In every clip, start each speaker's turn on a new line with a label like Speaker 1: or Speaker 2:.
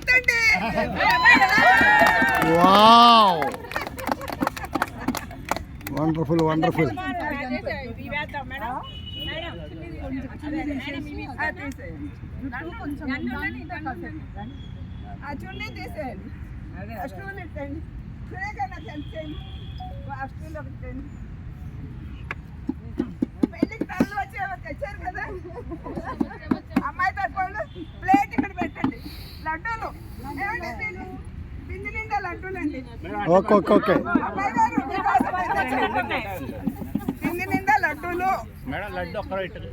Speaker 1: ఎత్తండి.
Speaker 2: Wow, wonderful wonderful.
Speaker 1: ఆ చున్నీ తీసేయండి. ఆ స్టూల్ ఎత్తండి. నాకు హెల్ప్ చేయండి. ఆ స్టూల్ ఒకటి తెండి. పెళ్ళికి తల్లు వచ్చేవో తెచ్చారు కదా అమ్మాయి తరపుళ్ళు. ప్లేట్ ఇక్కడ పెట్టండి. లడ్డూలు ఏమండి బింది నిండా లడ్డూలండి.
Speaker 2: Okay okay okay.
Speaker 1: అమ్మాయి గారు బింది నిండా లడ్డూలు.
Speaker 3: మేడం లడ్డు ఒక్క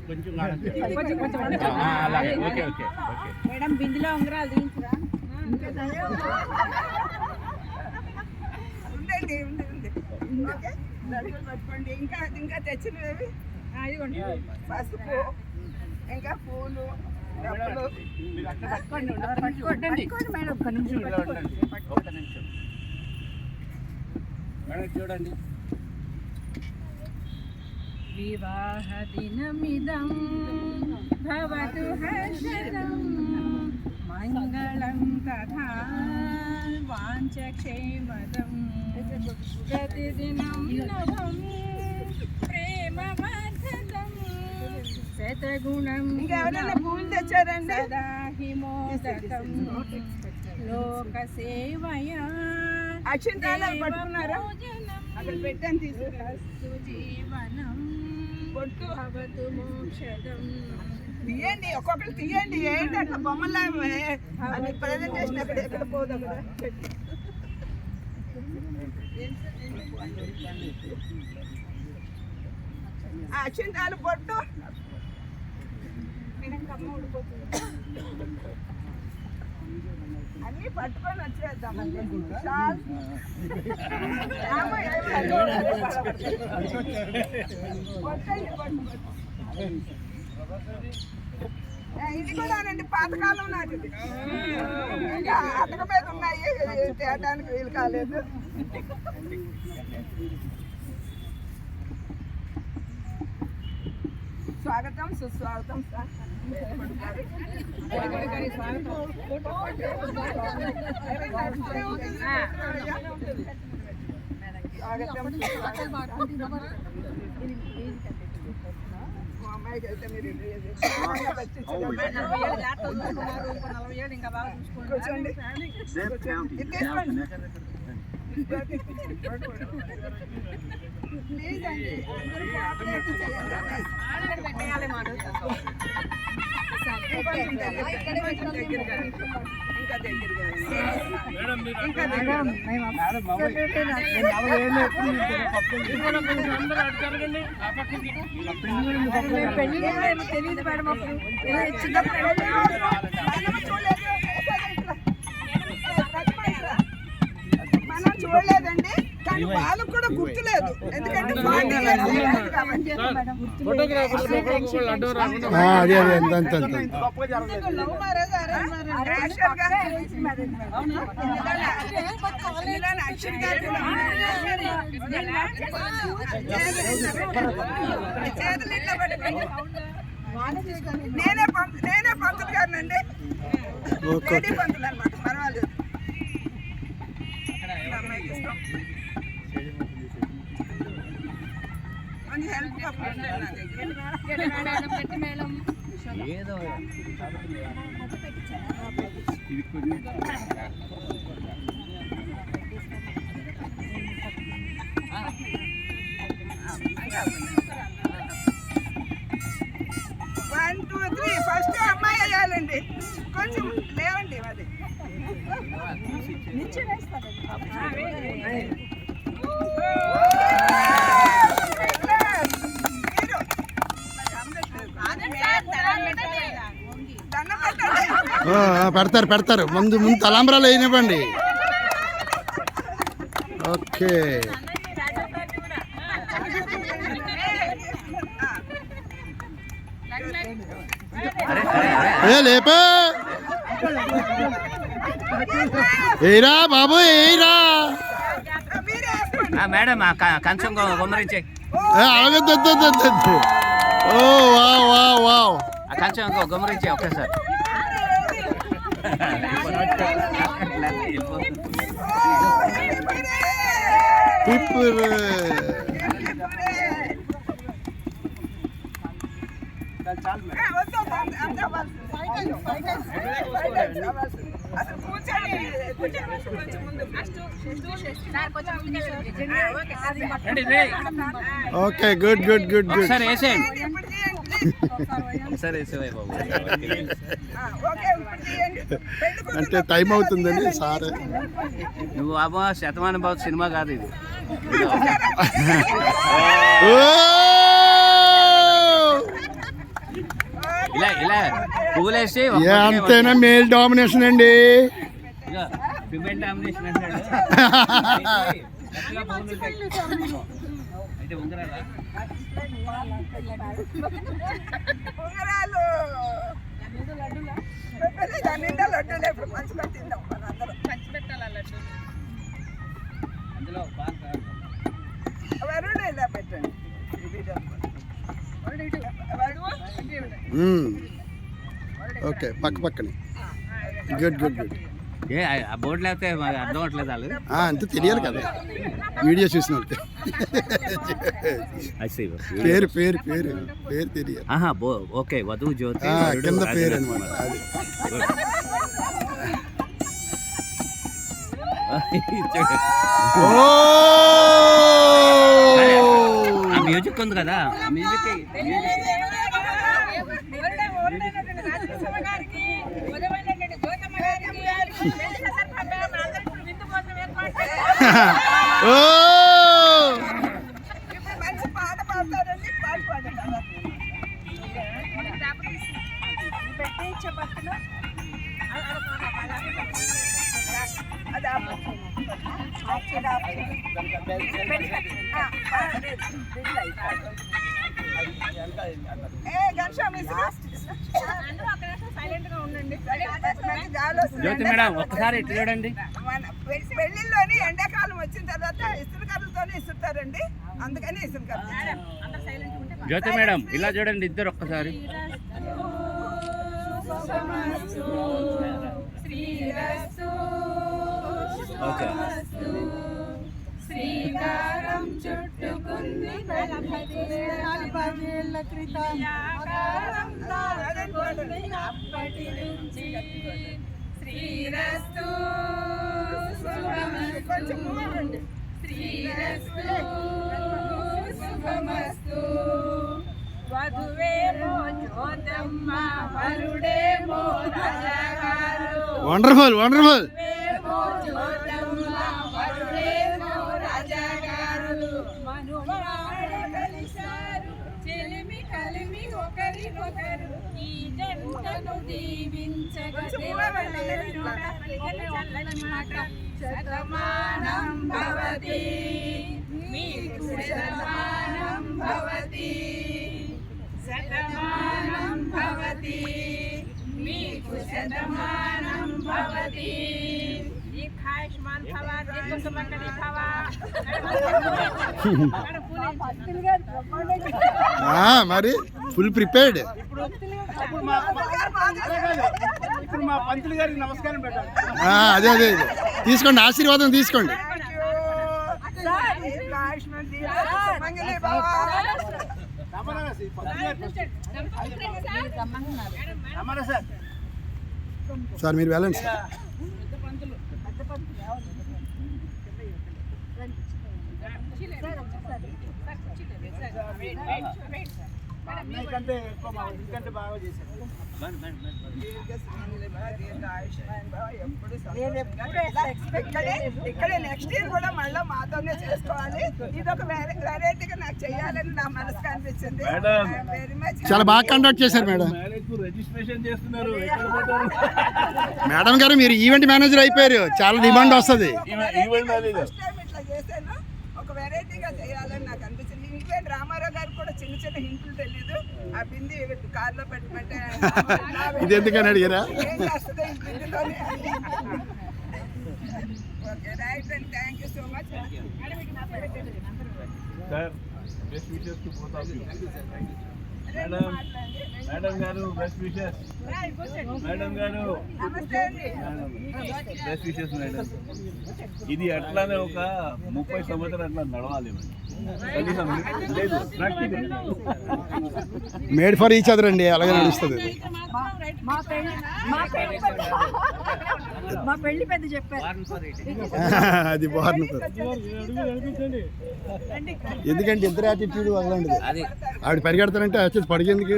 Speaker 3: కొంచెం అలాగే. ఓకే ఓకే ఓకే
Speaker 4: మేడం బిందులో ఉంగరాలు దించురా.
Speaker 1: ఉండండి ఉంది. ఓకే లడ్డూలు పట్టుకోండి. ఇంకా ఇంకా తెచ్చినవి పసుపు, ఇంకా పూలు, డబ్బులు.
Speaker 4: పట్టుకోండి మేడం. ఒక్క నిమిషం
Speaker 3: మేడం చూడండి.
Speaker 4: వివాహ దినమిదం భవతు హర్షదం మంగళం తథా వాంఛక్షేమదం ప్రతిదినం నవం ప్రేమవర్ధనం శతగుణం
Speaker 1: ఇంకెవరైనా పూలు తెచ్చారండి?
Speaker 4: సదా హిమోదకం లోకసేవయా
Speaker 1: అక్షంతాలు పట్టుకున్నారా? అక్కడ పెట్టాను తీసుకురా.
Speaker 4: జీవనం
Speaker 1: పొట్టు
Speaker 4: భవతు మోక్షదం.
Speaker 1: తీయండి, ఒక్కొక్కరు తీయండి. ఏంటి అట్లా బొమ్మలా అది ప్రజెంటేషన్ అక్కడ ఎక్కడ పోదు అక్కడ పెట్టి. అక్షంతాలు పొట్టు అన్ని పట్టుకొని వచ్చేద్దాం. ఇది కూడానండి పాతకాలం నాటిది. ఇంకా అతక మీద ఉన్నాయి, తేటానికి వీలు కాలేదు. స్వాగతం సుస్వాగతం సార్. అమ్మాయికి వెళ్తే మీరు కూర్చోండి. ప్లీజ్ అండి
Speaker 4: తెలియదు మేడం.
Speaker 1: మనం చూడలేదండి, కానీ వాళ్ళకు కూడా గుర్తులేదు. ఎందుకంటే
Speaker 2: అదే అదే అంత అంత అంత.
Speaker 1: చేతులు ఇట్లా పట్టుకోండి. నేనే పంతులు గారినండి. లేడీ పంతులు అనమాట. పర్వాలేదు. కొంచెం హెల్ప్
Speaker 3: ఏదో
Speaker 1: వన్ టూ త్రీ. ఫస్ట్ అమ్మాయి వేయాలండి. కొంచెం లేవండి అది.
Speaker 2: పెడతారు పెడతారు. ముందు ముందు తలాంబరాలు వేయనివ్వండి. ఓకే లేపా ఏరా బాబు ఏరా
Speaker 3: మేడం కంచం గుమ్మరించే
Speaker 2: ఆగద్దు. ఓ వావ్ వావ్ వావ్.
Speaker 3: కంచం గుమ్మరించే ఒకేసారి.
Speaker 2: ఇప్పుడు
Speaker 1: అసలు కూర్చొని కొంచెం ముందు
Speaker 2: okay good good good good
Speaker 3: ఒకసారి వేసేయండి
Speaker 1: ఇప్పుడు తీయండి.
Speaker 3: ఒకసారి వేసేవే బాబు
Speaker 1: ఓకే ఇప్పుడు తీయండి. పెళ్లి కూతురు
Speaker 2: అంటే టైం అవుతుందని సార్
Speaker 3: నువ్వు బాబా శతమానం బాబు సినిమా కాదు ఇది
Speaker 2: ఓ!
Speaker 3: ఇలా ఇలా పువ్వులేసి
Speaker 2: ఏ అంతేనా మేల్ డామినేషన్ అండి
Speaker 3: ఫిమేల్ డామినేషన్ అంటాడు అయితే ఉంగరాలా
Speaker 1: ఉంగరాలు దాని నిండా లడ్డూలు ఎప్పుడు పంచిపెట్టి తిందాం మనందరం పంచిపెట్టాలి లడ్డు
Speaker 3: అందులో పాన్ కాదు
Speaker 1: వరుడు ఇలా పెట్టండి
Speaker 2: ఓకే పక్క పక్కనే గుడ్ గుడ్ గుడ్
Speaker 3: ఏ ఆ బోర్డు లేకపోతే మాకు అర్థం అవట్లేదు వాళ్ళు
Speaker 2: అంతే తెలియాలి కదా వీడియో చూసిన వాళ్ళకి పేరు పేరు పేరు పేరు తెలియాలి
Speaker 3: ఆహా ఓకే వధువు జ్యోతి వరుడు
Speaker 2: కింద పేరు
Speaker 3: రాజలక్ష్మి.
Speaker 2: అనమాట అది
Speaker 3: చూడు.
Speaker 2: ఓ!
Speaker 3: ఆ మ్యూజిక్ ఉంది కదా ఆ మ్యూజిక్
Speaker 2: ఓ!
Speaker 1: ఇప్పుడు మంచి పాట పాడతారండి పాట పాడండి అది
Speaker 3: జ్యోతి మేడం ఒక్కసారి ఇటు చూడండి
Speaker 1: పెళ్లిలోని ఎండాకాలం వచ్చిన తర్వాత ఇసుకర్రలతోనే ఇస్తుంటారండి అందుకని ఇసుకర్ర
Speaker 3: జ్యోతి మేడం ఇలా చూడండి ఇద్దరు ఒక్కసారి ఓకే
Speaker 4: శ్రీకారం చుట్టుకుంది 40 ఏళ్ల క్రితం ఆకారం దాటుకుంది అప్పటి నుంచి శ్రీరస్తు
Speaker 1: కొంచెం మూడండి
Speaker 4: శ్రీరస్తు శుభమస్తు వధువేమో జ్యోతమ్మ వరుడేమో రాజగారు
Speaker 2: వండర్ఫుల్ వండర్ఫుల్
Speaker 4: వధువేమో జ్యోతమ్మ వరుడేమో రాజగారు మనువాడు కలిశారు చెలిమి కలిమి ఒకరినొకరు ఈ జంటను దీవించగా దేవతలను చల్లని మాట శతమానం భవతి మీకు శతమానం భవతి శతమానం భవతి మీకు శతమానం భవతి దీర్ఘాయుష్మాన్ భవ దీర్ఘసుమంగళి భవ
Speaker 2: మరి ఫుల్ ప్రిపేర్డ్
Speaker 3: ఇప్పుడు మా పంతులు గారికి నమస్కారం పెట్టాలి
Speaker 2: అదే అదే అదే తీసుకోండి ఆశీర్వాదం తీసుకోండి సార్ మీరు వెళ్ళండి సార్
Speaker 3: ఇంకంటే బాగా చేశారు
Speaker 1: ఇక్కడే నెక్స్ట్ ఇయర్ కూడా మళ్ళీ మాతోనే చేసుకోవాలి ఇది ఒక వెరైటీగా నాకు చేయాలని నా మనసుకు అనిపించింది వెరీ మచ్
Speaker 2: చాలా బాగా కండక్ట్ చేశారు మేడం
Speaker 3: రిజిస్ట్రేషన్ చేస్తున్నారు
Speaker 2: మేడం గారు మీరు ఈవెంట్ మేనేజర్ అయిపోయారు చాలా డిమాండ్ వస్తుంది
Speaker 1: ఫస్ట్ టైం ఇట్లా చేశాను ఒక వెరైటీగా చేయాలని నాకు అనిపించింది ఇంకేంటి రామారావు గారు కూడా చిన్న చిన్న హింట్లు తెలియదు ఆ బింది కార్లో పెట్టమంటే
Speaker 2: ఇది ఎందుకని అడిగారా
Speaker 1: ఏం చేస్తుంది ఈ బిందుతోనే okay right and thank you so much
Speaker 5: Sir, best wishes to both of you.
Speaker 1: రెండు మాటలండి.
Speaker 5: మేడం గారు బెస్ట్ విషెస్. మేడం గారు
Speaker 1: నమస్తే అండి.
Speaker 5: Best wishes madam. ఇది అట్లానే ఒక 30 సంవత్సరాలు అట్లా నడవాలి మేడం. కనీసం లేదు practical.
Speaker 2: Made for each other అండి, అలాగే నడుస్తుంది అది.
Speaker 4: మా పెళ్లి పెద్ద చెప్పారు.
Speaker 2: అది బాగుంది. ఎందుకంటే ఇద్దరు యాటిట్యూడ్ అలాంటిది. ఆవిడ పరిగెడతారంటే వచ్చేసి పడిగేందుకు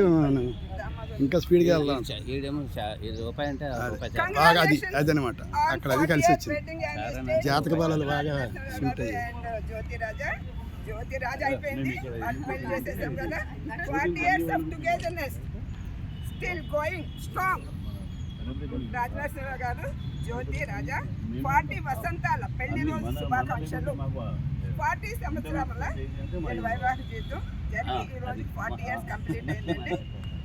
Speaker 2: ఇంకా స్పీడ్గా వెళ్దాం. బాగా అది అదనమాట అక్కడ అది కలిసి వచ్చింది. జాతక బలాలు బాగా ఉంటాయి.
Speaker 1: జ్యోతి రాజా అయిపోయింది. వాళ్ళు పెళ్లి చేసేసాం కదా. 40 years of togetherness still going strong. Rajanarasimha గారు, జ్యోతి రాజా 40 వసంతాల పెళ్లి రోజు శుభాకాంక్షలు. 40 సంవత్సరాల వైవాహిక జీవితం జరిగి ఈ రోజు 40 years కంప్లీట్ అయిందండి.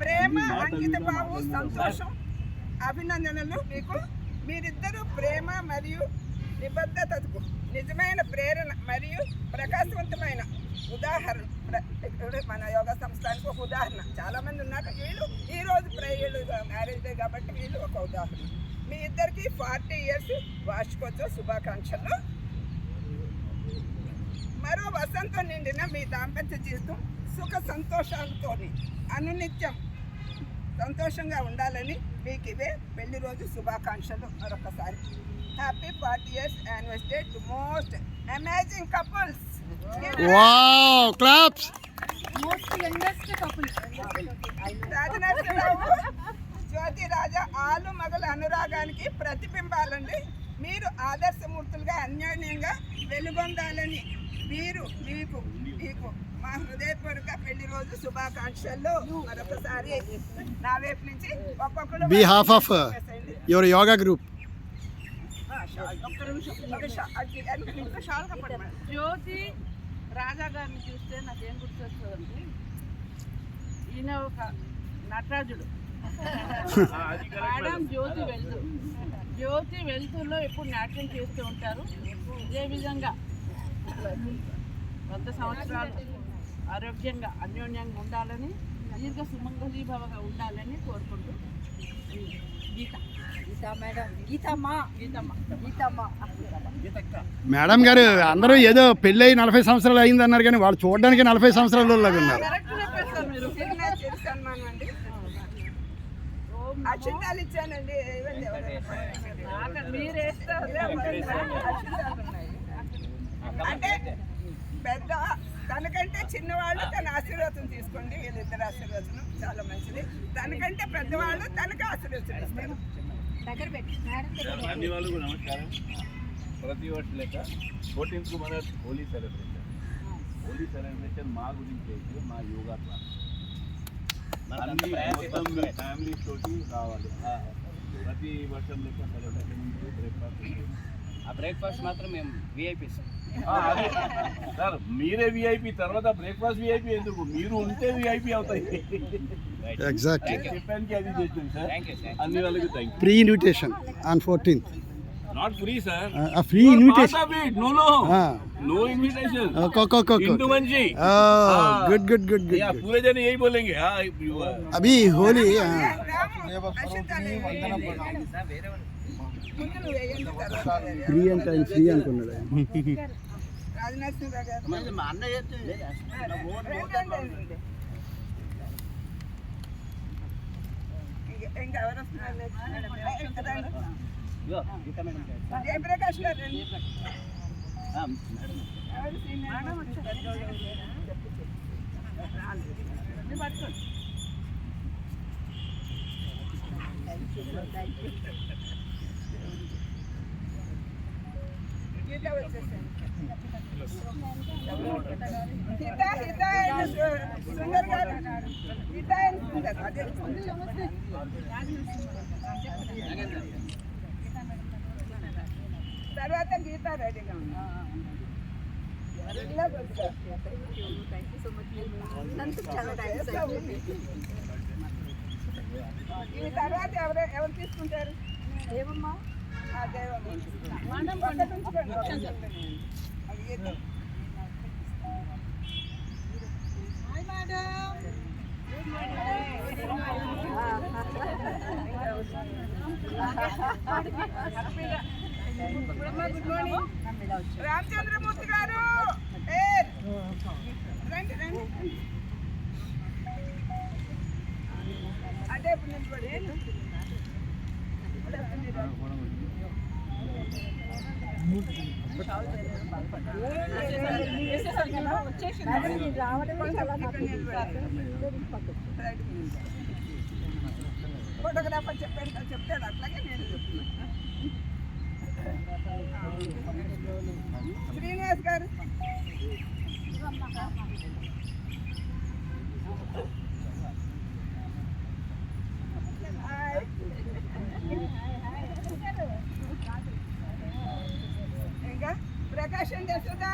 Speaker 1: ప్రేమ, అంకిత భావం, సంతోషం, అభినందనలు మీకు. మీరిద్దరూ ప్రేమ మరియు నిబద్ధతకు నిజమైన ప్రేరణ మరియు ప్రకాశవంతమైన ఉదాహరణ. మన యోగా సంస్థానికి ఒక ఉదాహరణ. చాలా మంది ఉన్నారు. వీళ్ళు ఈరోజు మ్యారేజ్ డే కాబట్టి వీళ్ళు ఒక ఉదాహరణ. మీ ఇద్దరికి 40 years వార్షికోత్సవ శుభాకాంక్షలు. మరో వసంతం నిండిన మీ దాంపత్య జీవితం సుఖ సంతోషాలతో అనునిత్యం సంతోషంగా ఉండాలని మీకు ఇవే పెళ్లి రోజు శుభాకాంక్షలు. మరొకసారి happy 40 years anniversary to most amazing couples.
Speaker 2: Wow, claps.
Speaker 1: Rajanarasimharao, Jyothi Raja ఆలు మగల అనురాగానికి ప్రతిబింబాలండి. మీరు ఆదర్శమూర్తులుగా అన్యోన్యంగా వెలుగొందాలని మీకు మా హృదయపూర్వక పెళ్లి రోజు శుభాకాంక్షలు. మరొకసారి నా వైపు నుంచి ఒక్కొక్కరు
Speaker 2: behalf of your yoga group.
Speaker 6: Jyothi Raja గారిని చూస్తే నాకేం గుర్తొస్తుందండి, ఈయన ఒక నటరాజుడు. మేడం జ్యోతి వెళ్తుల్లో ఎప్పుడు నాట్యం చేస్తూ ఉంటారు. ఇదే విధంగా 100 సంవత్సరాలు ఆరోగ్యంగా అన్యోన్యంగా ఉండాలని, దీర్ఘ సుమంగళీభవగా ఉండాలని కోరుకుంటూ
Speaker 2: మేడం గారు అందరూ ఏదో పెళ్ళి 40 సంవత్సరాలు అయింది అన్నారు, కానీ వాళ్ళు చూడడానికి 40 సంవత్సరాల లాగా ఉన్నారు.
Speaker 1: సన్మానం అండి. అక్షింతాలు ఇచ్చానండి. అంటే పెద్ద తనకంటే చిన్నవాళ్ళు తన ఆశీర్వాదం తీసుకోండి. వీళ్ళిద్దరు ఆశీర్వాదం చాలా మంచిది. తనకంటే పెద్దవాళ్ళు తనకు ఆశీర్వాదం ఇస్తారు.
Speaker 5: అన్ని వాళ్ళకు నమస్కారం. ప్రతి వర్ష లెక్క 14th మన హోలీ సెలబ్రేషన్ మా గురించి అయితే మా యోగా క్లాస్ అన్ని మొత్తం మీ ఫ్యామిలీస్ తోటి రావాలి. ప్రతి వర్షం లెక్క సెలబ్రేషన్ ఉంటుంది. బ్రేక్ఫాస్ట్,
Speaker 3: ఆ బ్రేక్ఫాస్ట్ మాత్రం మేము విఐపీ
Speaker 5: సార్. మీరే విఐపి, తర్వాత బ్రేక్ఫాస్ట్ విఐపి ఎందుకు? మీరు ఉంటే విఐపి అవుతాయి.
Speaker 2: ఎగ్జాక్ట్లీ.
Speaker 5: చెప్పడానికి అది చేసాం సార్. అన్ని వాళ్ళకి thank you.
Speaker 2: Free invitation on 14th.
Speaker 5: Not free sir.
Speaker 2: Free invitation.
Speaker 5: No invitation.
Speaker 2: हिंदू
Speaker 5: मंजी.
Speaker 2: Good good good good.
Speaker 5: पूरे जन यही बोलेंगे.
Speaker 2: अभी होली. ఫ్రీ అంటే ఆయన ఫ్రీ అనుకున్నాడు.
Speaker 1: రాజనరసింహ గారు ఇంకెవరు వస్తున్నారు? జయప్రకాష్ గారు గీత వచ్చేసాను. సుందర్ గారు, సుందర్ అదే తర్వాత గీత రెడీగా ఉంది. ఈ తర్వాత ఎవరు తీసుకుంటారు? ఏమమ్మా? Good morning. రామచంద్రమూర్తి గారు రండి రండి. అదే ఇప్పుడు నిలబడి ఫోటోగ్రాఫర్ చెప్తాడు అట్లాగే నేను చెప్తున్నా. శ్రీనివాస్ గారు ఇంకా ప్రకాశం చేస్తుందా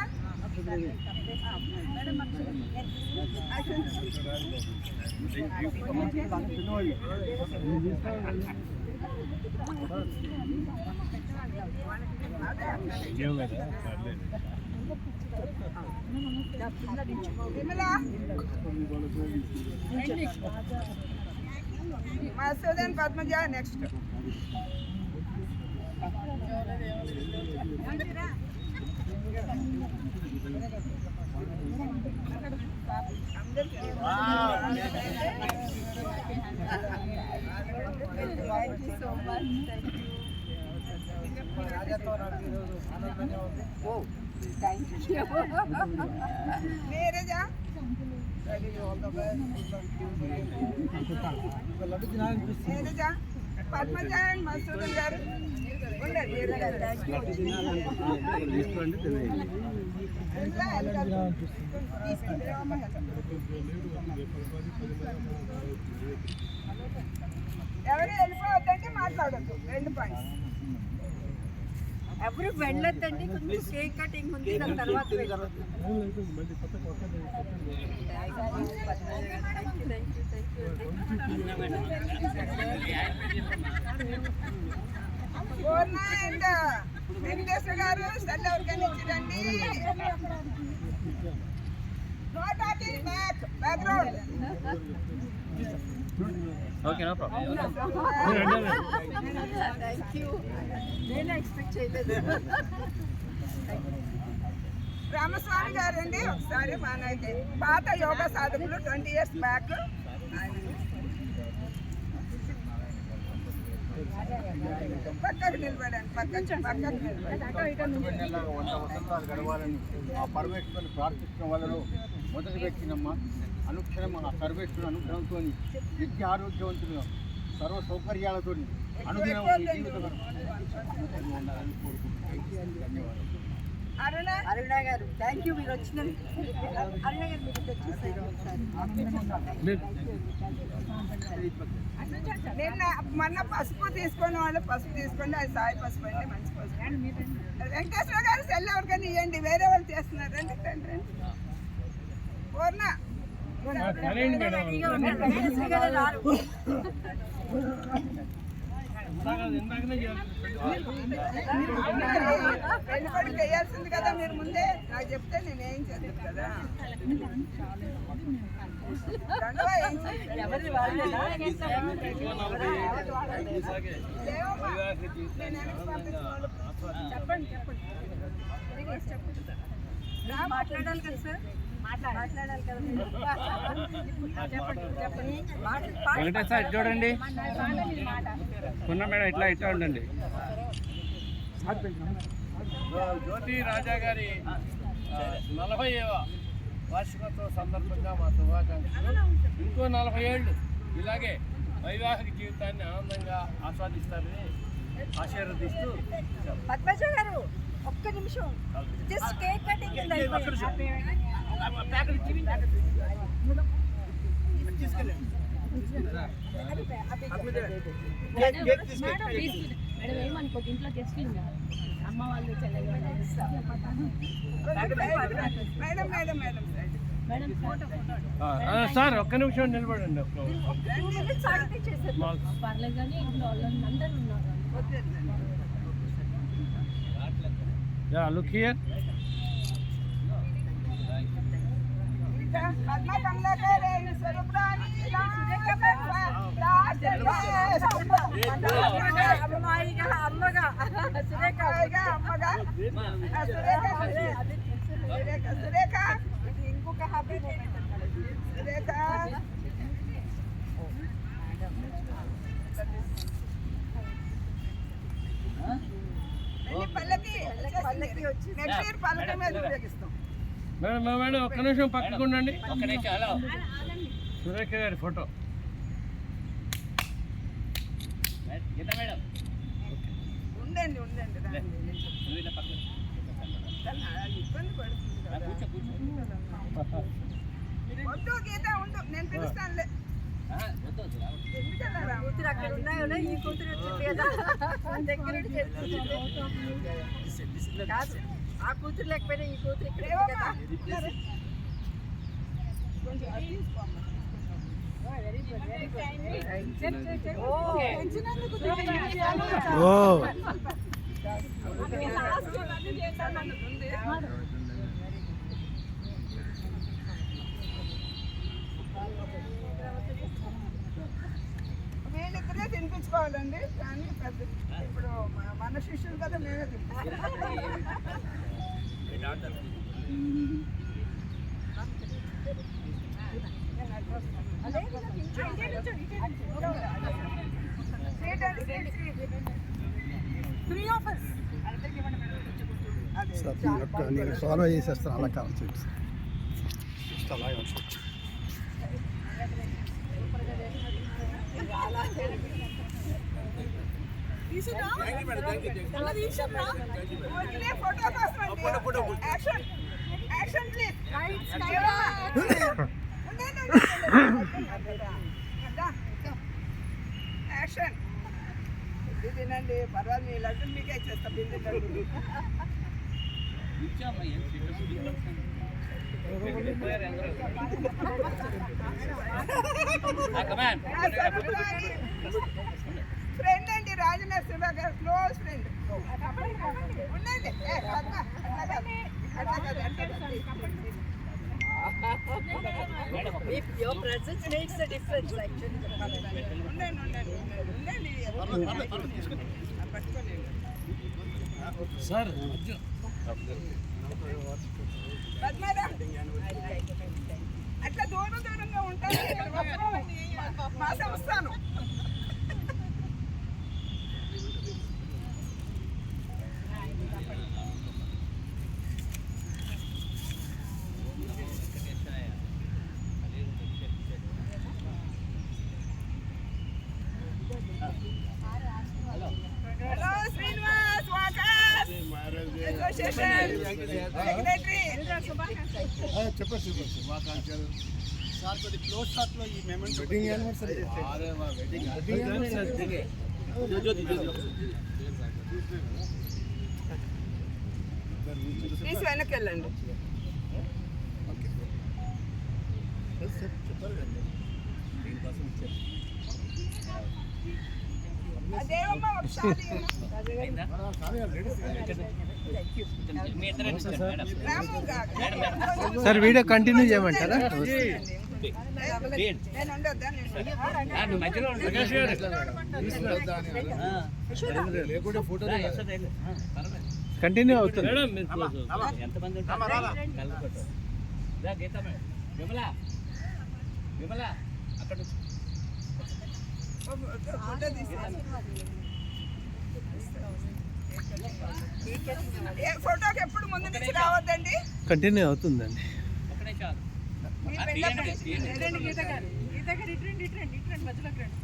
Speaker 1: మసూదన్ పద్మజ నెక్స్ట్. నీరజా నీరజా పద్మజ అండ్ మసూదన్ గారు ఉండండి. ఎవరు వెళ్ళిపోవద్దంటే మాట్లాడద్దు. 2 పాయింట్స్.
Speaker 4: ఎవరు వెళ్ళొద్దండి, కొంచెం కేక్ కటింగ్ ఉంది, దాని తర్వాత
Speaker 1: పూర్ణ అండ్ వెంకటేశ్వర గారు సెల్ ఎవరికైనా ఇచ్చిరండి. Not talking background.
Speaker 3: Okay, no problem.
Speaker 4: Thank you. నేను ఎక్స్పెక్ట్ చేయలేదు.
Speaker 1: రామస్వామి గారు అండి, ఒకసారి మనకి పాత యోగా సాధకులు 20 years బ్యాక్. పక్కకు నిలబడండి, పక్కకు నిలబడండి.
Speaker 2: గడవాలని ఆ పరమేశ్వరుని ప్రార్థించడం వల్ల మొదటి వ్యక్తినమ్మా అనుక్షణం ఆ సర్వేశ్వరుని అనుగ్రహంతో నిత్య ఆరోగ్యవంతులుగా సర్వ సౌకర్యాలతో అనుదినం ఈ జీవితం ఉండాలని కోరుకుంటున్నాను. ధన్యవాదాలు.
Speaker 4: అరుణ గారు థ్యాంక్ యూ, మీరు వచ్చినందుకు. అరుణ గారు మీరు తెచ్చేసారు ఒకసారి.
Speaker 1: నిన్న మొన్న పసుపు తీసుకున్న వాళ్ళు పసుపు తీసుకోండి, అది సాయి పసుపు అండి, మంచి పసుపు. వెంకటేశ్వర గారు సెల్ ఎవరికైనా ఇవ్వండి, వేరే వాళ్ళు చేస్తున్నారు. రండి రండి రండి. పూర్ణ
Speaker 4: రెడీగా ఉన్నారు. వెంకటేశ్వర గారు రారు.
Speaker 1: పెళ్ళిపడి చేయాల్సింది కదా, మీరు ముందే నాకు చెప్తే నేను ఏం చేస్తాను కదా.
Speaker 4: ఎవరిది వాళ్ళేనా?
Speaker 1: చెప్పండి చెప్పండి.
Speaker 4: మాట్లాడాలి కదా సార్, మాట్లాడాలి కదా మీరు. చెప్పండి చెప్పండి.
Speaker 3: వెంకటేష్ సార్ చూడండి. పున్న మేడం ఇట్లా ఉండండి.
Speaker 5: జ్యోతి రాజా గారి 40వ వార్షికోత్సవ సందర్భంగా మా శుభాకాంక్షలు. ఇంకో 40 ఏళ్ళు ఇలాగే వైవాహిక జీవితాన్ని ఆనందంగా ఆస్వాదిస్తారని ఆశీర్వదిస్తూ
Speaker 4: పద్మజ గారు ఒక్క నిమిషం, జస్ట్ కేక్ కటింగ్
Speaker 6: మేడం ఏమనుకోద్దు, ఇంట్లో గెస్ట్లు ఉన్నారు, అమ్మ వాళ్ళు చెల్లెలు
Speaker 1: madam madam madam
Speaker 6: madam photo
Speaker 3: sir ఒక్క నిమిషం నిలబడండి.
Speaker 6: పర్లేదు కానీ ఇంట్లో వాళ్ళని అందరూ ఉన్నారు.
Speaker 3: Look here.
Speaker 1: ఇంకా పద్మ కమలాకర్ స్వరూప్రాణి
Speaker 4: అమ్మాయిగా అమ్మగా సురేఖ
Speaker 1: అమ్మగా సురేఖ
Speaker 4: ఇది ఇంకొక హ్యాపీ మూమెంట్ అన్నమాట.
Speaker 1: సురేఖ పల్లకి
Speaker 4: పల్లకి వచ్చి
Speaker 1: నెక్స్ట్ ఇయర్ పల్లకి మీద ఉపయోగిస్తాం.
Speaker 3: మేడం ఒక్క నిమిషం పక్కకు ఉండండి.
Speaker 5: ఒక్క నిమిషం హలో
Speaker 3: సురేఖ గారి ఫోటో.
Speaker 5: గీత మేడం
Speaker 1: ఉండండి రండి.
Speaker 5: నువ్వు ఇలా పక్కన
Speaker 1: ఇబ్బంది పడుతుంది కదా.
Speaker 5: కూర్చో
Speaker 1: వద్దు గీత ఉండు, నేను పిలుస్తానులే.
Speaker 5: వద్దు
Speaker 1: ఎందుకలా రా?
Speaker 4: కూతురు అక్కడ ఉన్నాయో ఈ కూతురు వచ్చింది కదా దగ్గర నుండి చెప్తుంది. కాదు, ఆ కూతురు లేకపోయినా ఈ కూతురు ఇక్కడ ఉంది కదా.
Speaker 1: కొంచెం అది తీసుకోమ్మా.
Speaker 4: ఓ
Speaker 2: ఓ
Speaker 1: వీళ్ళిద్దరే తినిపించుకోవాలండి, కానీ పెద్ద ఇప్పుడు మన శిష్యులు కదా మేమే
Speaker 4: త్రీ ఆఫ్ us.
Speaker 2: సార్ నేను సాల్వ్ చేసేస్తాను, అలా కావాలి చూసి అలాగే ఉంటుంది.
Speaker 1: ఫోటో కోసం యాక్షన్ యాక్షన్ ప్లీజ్. యాక్షన్. ఇది తినండి, పర్వాలేదు, ఈ లడ్డు మీకే ఇచ్చేస్తాం. బిందు లడ్డు
Speaker 5: కూర్చోమ్మా ఏం
Speaker 1: ఫ్రెండ్ అండి, రాజనరసింహ గారు క్లోజ్ ఫ్రెండ్. ఉండండి.
Speaker 4: Your presence makes a difference actually.
Speaker 3: Sir
Speaker 1: అట్లా దూరంగా ఉంటాను మా సంస్థను. Hello Srinivas walkers association secretary.
Speaker 2: చెప్పండి శుభాకాంక్షలు సార్. కొద్ది క్లోజ్ షాట్ లో ఈ మెమెంట్ వెడ్డింగ్ యానివర్సరీ.
Speaker 1: ప్లీజ్ వెనక్కి వెళ్ళండి. అదేమమ్మా ఒకసారి రాము కాక.
Speaker 3: సార్ వీడియో కంటిన్యూ చేయమంటారా?
Speaker 1: నేను ఉండొద్దా?
Speaker 2: లేకుంటే ఫోటో
Speaker 3: కంటిన్యూ అవుతుంది.
Speaker 5: ఎంతమంది ఉంటారు గీత మేడం విమల అక్కడ
Speaker 1: ఫోటో తీసి ఫోటోకి ఎప్పుడు ముందు నుంచి రావద్దండి.
Speaker 3: కంటిన్యూ అవుతుందండి.
Speaker 5: ఒక్కడే చాలు
Speaker 1: మీరు వెళ్ళినప్పుడు
Speaker 4: గీత గారు ఇట్రండి మధ్యలోకి రండి.